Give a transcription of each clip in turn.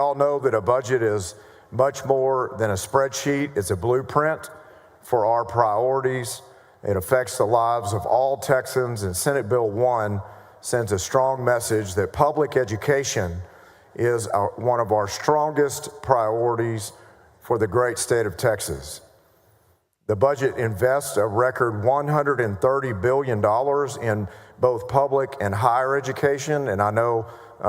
all know that a budget is much more than a spreadsheet. It's a blueprint for our priorities. It affects the lives of all Texans, and Senate Bill 1 sends a strong message that public education is one of our strongest priorities for the great state of Texas. The budget invests a record $130 billion in both public and higher education, and I know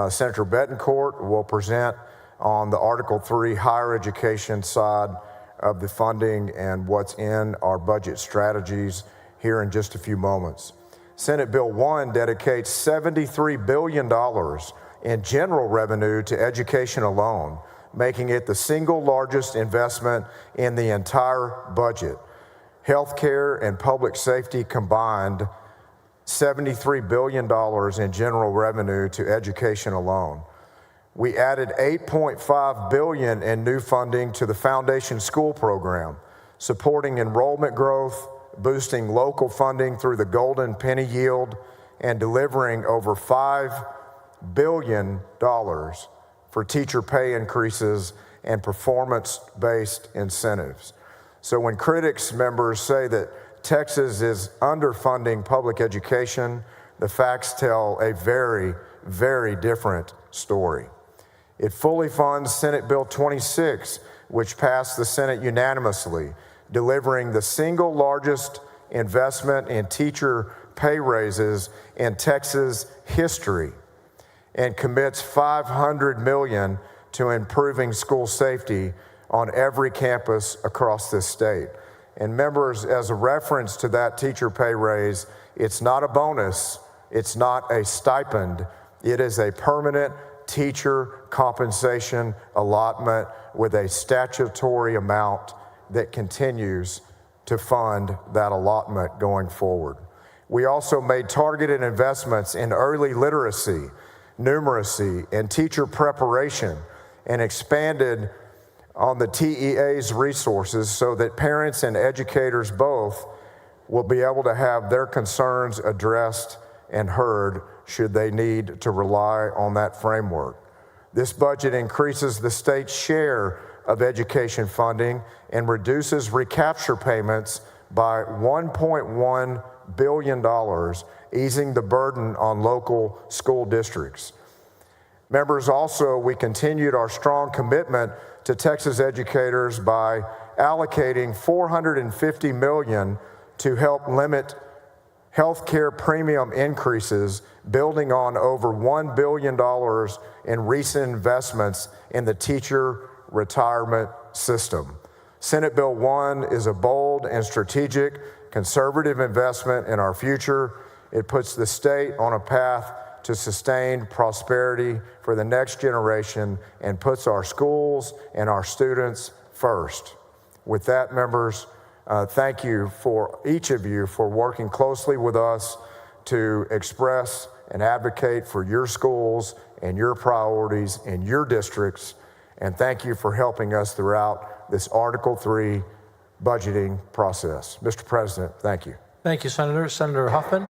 Senator Bettencourt will present on the Article 3 higher education side of the funding and what's in our budget strategies here in just a few moments. Senate Bill 1 dedicates $73 billion in general revenue to education alone, making it the single largest investment in the entire budget. Healthcare and public safety combined, $73 billion in general revenue to education alone. We added $8.5 billion in new funding to the Foundation School Program, supporting enrollment growth, boosting local funding through the Golden Penny Yield, and delivering over $5 billion for teacher pay increases and performance-based incentives. So when critics, members, say that Texas is underfunding public education, the facts tell a very, very different story. It fully funds Senate Bill 26, which passed the Senate unanimously, delivering the single largest investment in teacher pay raises in Texas history, and commits $500 million to improving school safety on every campus across this state. And members, as a reference to that teacher pay raise, it's not a bonus, it's not a stipend, it is a permanent teacher compensation allotment with a statutory amount that continues to fund that allotment going forward. We also made targeted investments in early literacy, numeracy, and teacher preparation, and expanded on the TEA's resources so that parents and educators both will be able to have their concerns addressed and heard should they need to rely on that framework. This budget increases the state's share of education funding and reduces recapture payments by $1.1 billion, easing the burden on local school districts. Members, also, we continued our strong commitment to Texas educators by allocating $450 million to help limit healthcare premium increases, building on over $1 billion in recent investments in the teacher retirement system. Senate Bill 1 is a bold and strategic conservative investment in our future. It puts the state on a path to sustained prosperity for the next generation and puts our schools and our students first. With that, members, thank you for each of you for working closely with us to express and advocate for your schools and your priorities in your districts. And thank you for helping us throughout this Article 3 budgeting process. Mr. President, thank you. Thank you, Senator. Senator Huffman.